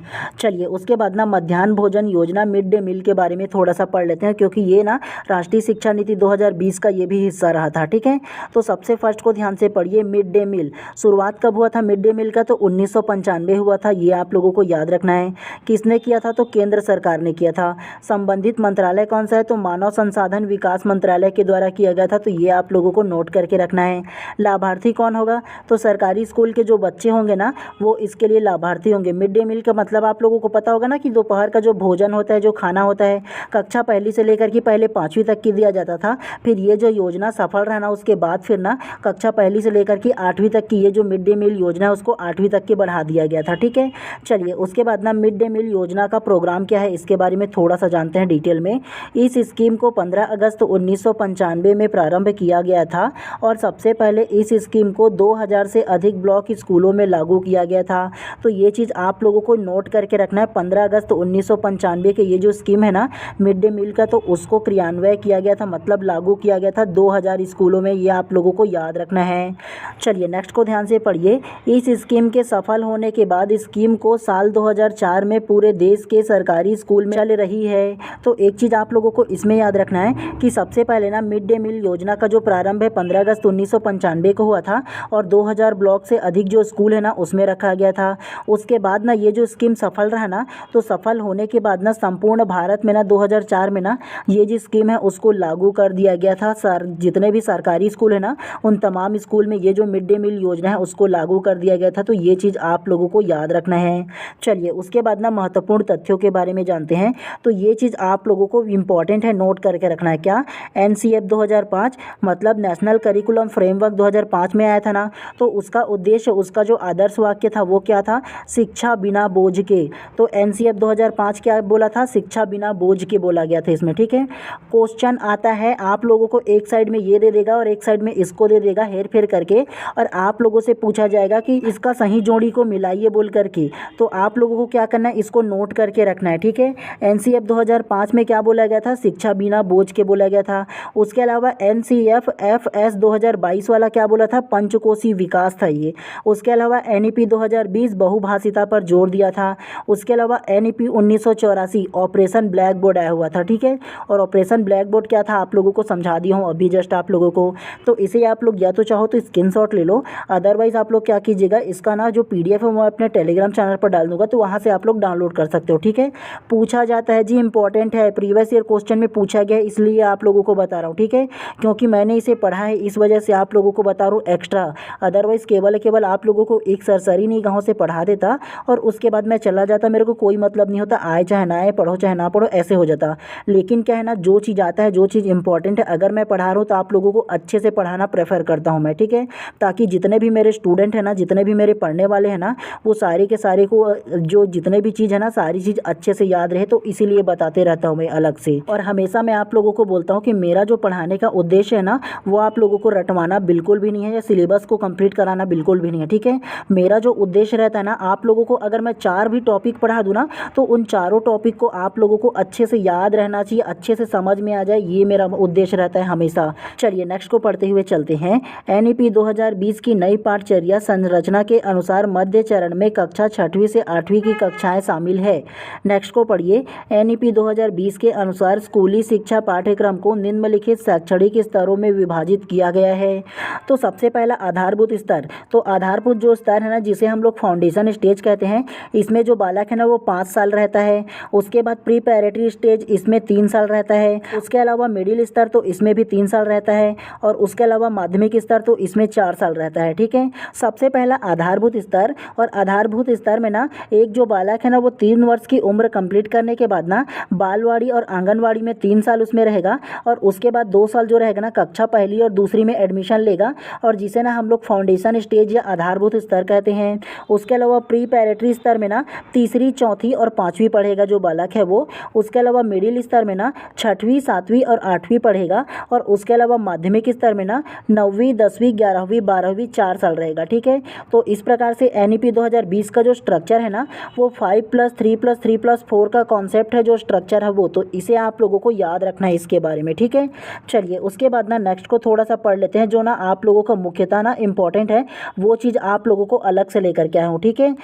चलिए उसके बाद ना मध्याह्न भोजन योजना, मिड डे मील के बारे में थोड़ा सा पढ़ लेते हैं क्योंकि ये ना राष्ट्रीय शिक्षा नीति 2020 का ये भी हिस्सा रहा था। ठीक है, तो सबसे फर्स्ट को ध्यान से पढ़िए। मिड डे मील शुरुआत कब हुआ था मिड डे मील का? तो 1995 हुआ था। ये आप लोगों को याद रखना है। किसने किया था? तो केंद्र सरकार ने किया था। संबंधित मंत्रालय कौन सा है? तो मानव संसाधन विकास मंत्रालय के द्वारा किया गया था। तो ये आप लोगों को नोट करके रखना है। लाभार्थी कौन होगा? तो सरकारी स्कूल के जो बच्चे होंगे ना वो इसके लिए लाभार्थी होंगे। मिड डे मील का मतलब आप लोगों को पता होगा ना कि दोपहर का जो भोजन होता है, जो खाना होता है, कक्षा पहली से लेकर के पहले 5वीं तक की दिया जाता था। फिर ये जो योजना सफल रहा ना उसके बाद फिर ना कक्षा पहली से लेकर के 8वीं तक की ये जो मिड डे मील योजना है उसको 8वीं तक की बढ़ा दिया गया था। ठीक है, चलिए उसके बाद ना मिड डे मील योजना का प्रोग्राम क्या है इसके बारे में थोड़ा सा जानते हैं डिटेल में। इस स्कीम को 15 अगस्त 1995 में प्रारंभ किया गया था और सबसे पहले इस स्कीम को 2000 से अधिक ब्लॉक स्कूलों में लागू किया गया था। तो ये चीज़ आप लोगों को नोट करके रखना है। 15 अगस्त 1995 के ये जो स्कीम है ना मिड डे मील का तो उसको क्रियान्वय किया गया था, मतलब लागू किया गया था 2000 स्कूलों में। ये आप लोगों को याद रखना है। चलिए नेक्स्ट को ध्यान से पढ़िए। इस स्कीम के सफल होने के बाद स्कीम को साल 2004 में पूरे देश के सरकारी स्कूल में चल रही है। तो एक चीज़ आप लोगों को इसमें याद रखना है कि सबसे पहले ना मिड डे मील योजना का जो प्रारंभ है 15 अगस्त 1995 को हुआ था और 2000 ब्लॉक से अधिक जो स्कूल है ना उसमें रखा गया था। उसके बाद ना ये जो स्कीम सफल रहा ना, तो सफल होने के बाद ना संपूर्ण भारत में ना 2004 में ना ये जो स्कीम है उसको लागू कर दिया गया था। जितने भी सरकारी स्कूल है ना उन तमाम स्कूल में ये जो मिड डे मील योजना है उसको लागू कर दिया गया था। तो ये चीज़ आप लोगों को याद रखना है। चलिए उसके बाद ना महत्वपूर्ण तथ्यों के बारे में जानते हैं। तो ये चीज़ आप लोगों को इम्पॉर्टेंट है, नोट करके रखना है। क्या? NCF 2005 मतलब नेशनल करिकुलम फ्रेमवर्क 2005 में आया था ना, तो उसका उद्देश्य, उसका जो आदर्श वाक्य था वो क्या था? शिक्षा बिना बोझ के। तो NCF 2005 क्या बोला था? शिक्षा बिना बोझ के बोला गया था इसमें, ठीक है। क्वेश्चन आता है आप लोगों को, एक साइड में ये दे देगा और एक साइड में इसको दे देगा हेर फेर करके, और आप लोगों से पूछा जाएगा कि इसका सही जोड़ी को मिलाइए बोल करके। तो आप लोगों को क्या करना है? इसको नोट करके रखना है, ठीक है। NCF 2005 में क्या बोला गया था? शिक्षा बिना बोझ के बोला गया था। उसके अलावा NCF FS 2022 वाला क्या बोला था? पंचकोशी विकास था ये। उसके अलावा NEP 2020 बहुभाषिता पर जोर दिया था। उसके अलावा NEP 1984 ऑपरेशन ब्लैक बोर्ड आया हुआ था, ठीक है। और ऑपरेशन ब्लैक बोर्ड क्या था आप लोगों को समझा दिया हूँ अभी जस्ट आप लोगों को। तो इसे आप लोग या तो चाहो तो स्क्रीनशॉट ले लो, अदरवाइज आप लोग क्या कीजिएगा, इसका ना जो PDF है मैं अपने टेलीग्राम चैनल पर डाल दूंगा, तो वहाँ से आप लोग डाउनलोड कर सकते हो, ठीक है। पूछा जाता है जी, इंपॉर्टेंट है, प्रीवियस ईयर क्वेश्चन में पूछा गया है, इसलिए आप लोगों को बता रहा हूँ, ठीक है। क्योंकि मैंने इसे पढ़ा है इस वजह से आप लोगों को बता रहा हूँ एक्स्ट्रा। अदरवाइज केवल आप लोगों को एक सरसरी निगाहों से पढ़ा देता और उसके बाद मैं चला जाता, मेरे को कोई मतलब नहीं होता, आए चाहे ना आए, पढ़ो चाहे ना पढ़ो, ऐसे हो जाता। लेकिन क्या है ना, जो चीज़ आता है, जो चीज़ इंपॉर्टेंट है, अगर मैं पढ़ा रहा हूँ तो आप लोगों को अच्छे से पढ़ाना प्रेफर करता हूँ मैं, ठीक है। ताकि जितने भी मेरे स्टूडेंट हैं ना, जितने भी मेरे पढ़ने वाले हैं ना, वो सारे के सारे को जो जितने भी चीज़ है ना, सारी चीज़ अच्छे से याद रहे, तो इसीलिए बताते रहता हूँ मैं अलग से। और हमेशा मैं आप लोगों को बोलता हूँ कि मेरा जो पढ़ाने का उद्देश्य है ना, वो आप लोगों को रटवाना बिल्कुल भी नहीं है या सिलेबस को कंप्लीट कराना बिल्कुल भी नहीं है, ठीक है। मेरा जो उद्देश्य रहता है ना, आप लोगों को अगर मैं 4 भी टॉपिक पढ़ा दूँ ना, तो उन चारों टॉपिक को आप लोगों को अच्छे से याद रहना चाहिए, अच्छे से समझ में आ जाए, ये मेरा उद्देश्य रहता है हमेशा। चलिए नेक्स्ट को पढ़ते हुए चलते हैं। NEP 2020 की नई पाठचर्या संरचना के अनुसार मध्य चरण में कक्षा 6वीं से 8वीं की कक्षाएं शामिल है। नेक्स्ट को पढ़िए। NEP 2020 के अनुसार स्कूली शिक्षा पाठ्यक्रम को निम्नलिखित शैक्षणिक स्तरों में विभाजित किया गया है। तो सबसे पहला आधारभूत स्तर। तो आधारभूत जो स्तर है ना, जिसे हम लोग फाउंडेशन स्टेज कहते हैं, इसमें जो बालक है ना वो 5 साल रहता है। उसके बाद प्रीपैरेटरी स्टेज, इसमें 3 साल रहता है। उसके अलावा मिडिल स्तर, तो इसमें भी 3 साल रहता है। और उसके अलावा माध्यमिक स्तर, तो इसमें 4 साल रहता है, ठीक है। सबसे पहला आधारभूत स्तर। और आधारभूत स्तर में ना एक जो बालक है ना वो 3 वर्ष की उम्र कंप्लीट करने के बाद ना बालवाड़ी और आंगनवाड़ी में 3 साल उसमें रहेगा, और उसके बाद 2 साल जो रहेगा ना कक्षा पहली और दूसरी में एडमिशन लेगा, और जिसे ना हम लोग फाउंडेशन स्टेज या आधारभूत स्तर कहते हैं। उसके अलावा प्रीपैरेटरी स्तर में ना तीसरी, चौथी और 5वीं पढ़ेगा जो बालक है वो। उसके अलावा मिडिल स्तर में ना 6वीं, 7वीं और 8वीं पढ़ेगा। और उसके अलावा माध्यमिक स्तर में ना 9वीं, 10वीं, 11वीं, 12वीं 4 साल रहेगा, ठीक है। तो इस प्रकार से NEP 2020 का जो स्ट्रक्चर है ना वो 5+3+3+4 का कॉन्सेप्ट है, जो स्ट्रक्चर है वो। तो इसे आप लोगों को याद रखना है इसके बारे में, ठीक है। चलिए उसके बाद ना नेक्स्ट को थोड़ा सा पढ़ लेते हैं, जो ना आप लोगों का मुख्यतः ना इंपॉर्टेंट है, वो चीज़ आप लोगों को अलग से लेकर के आया हूँ, ठीक है।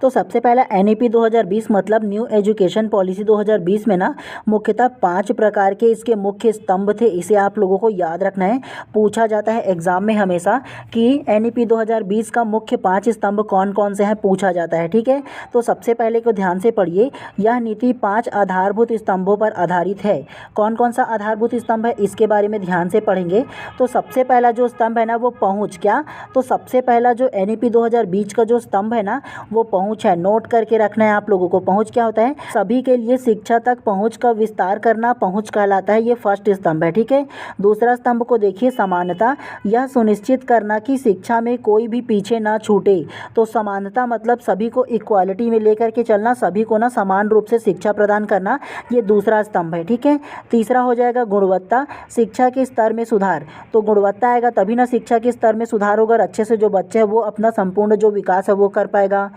तो सबसे पहला NEP 2020 मतलब न्यू एजुकेशन पॉलिसी 2020 में ना मुख्यतः 5 प्रकार के इसके मुख्य स्तंभ थे, इसे आप लोगों को याद रखना है। पूछा जाता है एग्जाम में हमेशा कि NEP 2020 का मुख्य 5 स्तंभ कौन कौन से हैं, पूछा जाता है, ठीक है। तो सबसे पहले को ध्यान से पढ़िए। यह नीति 5 आधारभूत स्तंभों पर आधारित है। कौन कौन सा आधारभूत स्तंभ है इसके बारे में ध्यान से पढ़ेंगे। तो सबसे पहला जो स्तंभ है ना वो पहुंच। क्या? तो सबसे पहला जो NEP 2020 का जो स्तंभ है ना वो पहुंच है। नोट करके रखना है आप लोगों को। पहुंच क्या होता है? सभी के लिए शिक्षा तक पहुंच का विस्तार करना पहुंच कहलाता है, ये फर्स्ट स्तंभ है, ठीक है। दूसरा स्तंभ को देखिए, समानता। यह सुनिश्चित करना कि शिक्षा में कोई भी पीछे ना छूटे। तो समानता मतलब सभी को इक्वालिटी में लेकर के चलना, सभी को ना समान रूप से शिक्षा प्रदान करना, ये दूसरा स्तंभ है, ठीक है। तीसरा हो जाएगा गुणवत्ता, शिक्षा के स्तर में सुधार। तो गुणवत्ता आएगा तभी ना शिक्षा के स्तर में सुधार होगा, अच्छे से जो बच्चे हैं वो अपना संपूर्ण जो विकास है वो कर पाएगा।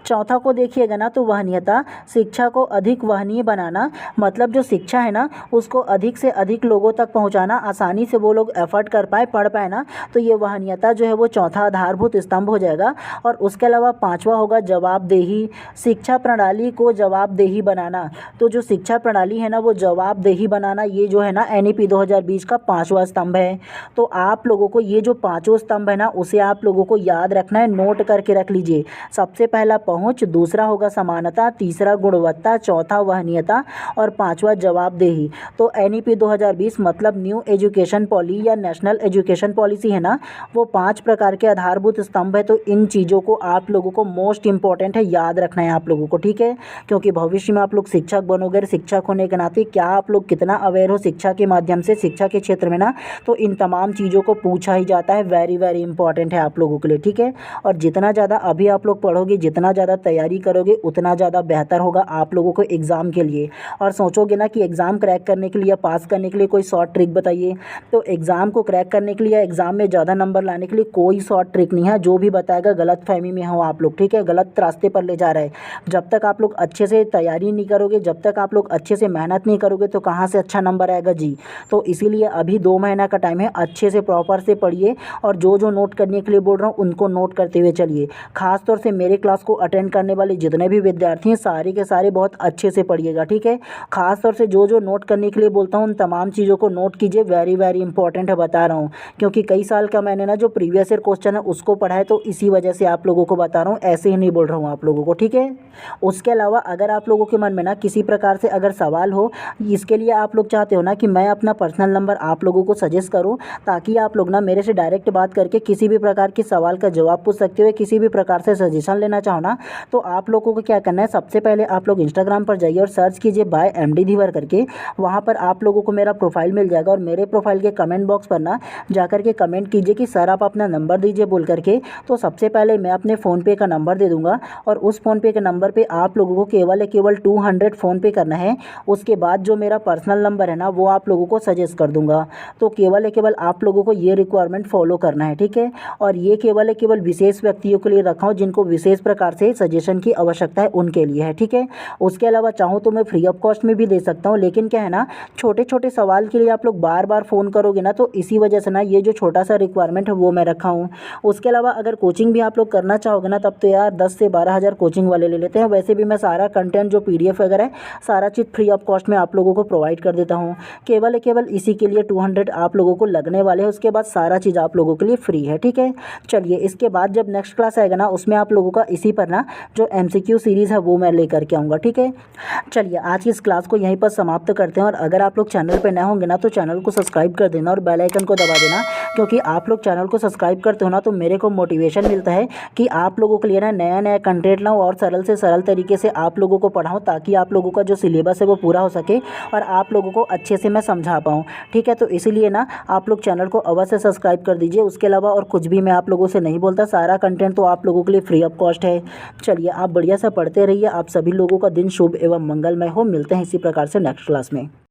चौथा को देखिएगा ना तो वहनीयता, शिक्षा को अधिक वहनीय बनाना, मतलब जो शिक्षा है ना उसको अधिक से अधिक लोगों तक पहुंचाना, आसानी से वो लोग एफर्ट कर पाए, पढ़ पाए ना, तो ये वहनीयता जो है वो चौथा आधारभूत स्तंभ हो जाएगा। और उसके अलावा पांचवा होगा जवाबदेही, शिक्षा प्रणाली को जवाबदेही बनाना। तो जो शिक्षा प्रणाली है ना वो जवाबदेही बनाना, ये जो है ना NEP 2020 का 5वां स्तंभ है। तो आप लोगों को ये जो 5वां स्तंभ है ना उसे आप लोगों को याद रखना है, नोट करके रख लीजिए। सबसे पहला पहुँच, दूसरा होगा समानता, तीसरा गुणवत्ता, चौथा वहनीयता और पाँचवा जवाबदेही। तो NEP 2020 मतलब न्यू एजुकेशन पॉलिसी या नेशनल एजुकेशन पॉलिसी है ना, वो 5 प्रकार के आधारभूत स्तंभ है। तो इन चीज़ों को आप लोगों को मोस्ट इंपॉर्टेंट है याद रखना है आप लोगों को, ठीक है। क्योंकि भविष्य में आप लोग शिक्षक बनोगे, शिक्षक होने के नाते क्या आप लोग कितना अवेयर हो शिक्षा के माध्यम से, शिक्षा के क्षेत्र में ना, तो इन तमाम चीज़ों को पूछा ही जाता है। वेरी वेरी इंपॉर्टेंट है आप लोगों के लिए, ठीक है। और जितना ज़्यादा अभी आप लोग पढ़ोगे, जितना ज़्यादा तैयारी करोगे, उतना ज़्यादा बेहतर होगा आप लोगों को एग्ज़ाम के लिए। और सोचोगे ना कि एग्ज़ाम क्रैक करने के लिए, पास करने के लिए कोई शॉर्ट ट्रिक बताइए, तो एग्ज़ाम को क्रैक करने के लिए या एग्ज़ाम में ज़्यादा नंबर लाने के लिए कोई शॉर्ट ट्रिक नहीं है। जो भी बताएगा गलत फहमी में हो आप लोग, ठीक है, गलत रास्ते पर ले जा रहे हैं। जब तक आप लोग अच्छे से तैयारी नहीं करोगे, जब तक आप लोग अच्छे से मेहनत नहीं करोगे, तो कहाँ से अच्छा नंबर आएगा जी। तो इसीलिए अभी 2 महीना का टाइम है, अच्छे से प्रॉपर से पढ़िए और जो जो नोट करने के लिए बोल रहा हूँ उनको नोट करते हुए चलिए। खास तौर से मेरे क्लास को अटेंड करने वाले जितने भी विद्यार्थी हैं, सारे के सारे बहुत अच्छे से पढ़िएगा, ठीक है। खास तौर से जो जो नोट करने के लिए बोलता हूँ उन तमाम चीज़ों को नोट कीजिए। वेरी वेरी इंपॉर्टेंट है, बता रहा हूँ, क्योंकि कई साल का मैंने ना जो प्रीवियस ईयर क्वेश्चन है उसको पढ़ा है, तो इसी वजह से आप लोगों को बता रहा हूँ, ऐसे ही नहीं बोल रहा हूँ आप लोगों को, ठीक है। उसके अलावा अगर आप लोगों के मन में ना किसी प्रकार से अगर सवाल हो, इसके लिए आप लोग चाहते हो ना कि मैं अपना पर्सनल नंबर आप लोगों को सजेस्ट करूं, ताकि आप लोग ना मेरे से डायरेक्ट बात करके किसी भी प्रकार के सवाल का जवाब पूछ सकते हो, किसी भी प्रकार से सजेशन लेना चाहो ना, तो आप लोगों को क्या करना है, सबसे पहले आप लोग इंस्टाग्राम पर जाइए और सर्च कीजिए बाय MD धीवर करके। वहाँ पर आप लोगों को मेरा प्रोफाइल मिल जाएगा और मेरे प्रोफाइल के कमेंट बॉक्स पर ना जा करके कमेंट कीजिए कि सर आप अपना नंबर दीजिए बोल करके। तो सबसे पहले मैं अपने फ़ोनपे का नंबर दे दूँगा और उस फ़ोनपे के नंबर पर आप लोगों को केवल 200 फ़ोनपे करना है। उसके बाद जो मेरा पर्सनल नंबर है ना, वो आप लोगों को सजेस्ट कर दूंगा। तो केवल आप लोगों को ये रिक्वायरमेंट फॉलो करना है, ठीक है। और ये केवल विशेष व्यक्तियों के लिए रखा हूँ जिनको विशेष प्रकार से सजेशन की आवश्यकता है, उनके लिए है, ठीक है। उसके अलावा चाहूँ तो मैं फ्री ऑफ कॉस्ट में भी दे सकता हूँ, लेकिन क्या है ना, छोटे छोटे सवाल के लिए आप लोग बार बार फ़ोन करोगे ना, तो इसी वजह से ना ये जो छोटा सा रिक्वायरमेंट है वो मैं रखा हूँ। उसके अलावा अगर कोचिंग भी आप लोग करना चाहोगे ना, तब तो यार 10 से 12 हज़ार कोचिंग वाले ले लेते हैं। वैसे भी मैं सारा कंटेंट जो PDF वगैरह है, सारा चीज़ फ्री ऑफ कॉस्ट में आप लोगों को प्रोवाइड कर देता हूँ। केवल इसी के लिए 200 आप लोगों को लगने वाले हैं। उसके बाद सारा चीज़ आप लोगों के लिए फ्री है, ठीक है। चलिए, इसके बाद जब नेक्स्ट क्लास आएगा ना, उसमें आप लोगों का इसी पर ना जो MCQ सीरीज़ है वो मैं लेकर के आऊँगा, ठीक है। चलिए, आज की इस क्लास को यहीं पर समाप्त करते हैं। और अगर आप लोग चैनल पर नए होंगे ना, तो चैनल को सब्सक्राइब कर देना और बेल आइकन को दबा देना, क्योंकि आप लोग चैनल को सब्सक्राइब करते हो ना, तो मेरे को मोटिवेशन मिलता है कि आप लोगों के लिए ना नया नया कंटेंट लाऊं और सरल से सरल तरीके से आप लोगों को पढ़ाऊँ, ताकि आप लोगों का जो सिलेबस है वो पूरा हो सके और आप लोगों को अच्छे से मैं समझा पाऊँ, ठीक है। तो इसीलिए ना आप लोग चैनल को अवश्य सब्सक्राइब कर दीजिए। उसके अलावा और कुछ भी मैं आप लोगों से नहीं बोलता, सारा कंटेंट तो आप लोगों के लिए फ्री ऑफ कॉस्ट है। चलिए, आप बढ़िया से पढ़ते रहिए। आप सभी लोगों का दिन शुभ एवं मंगलमय हो। मिलते हैं इसी प्रकार से नेक्स्ट क्लास में।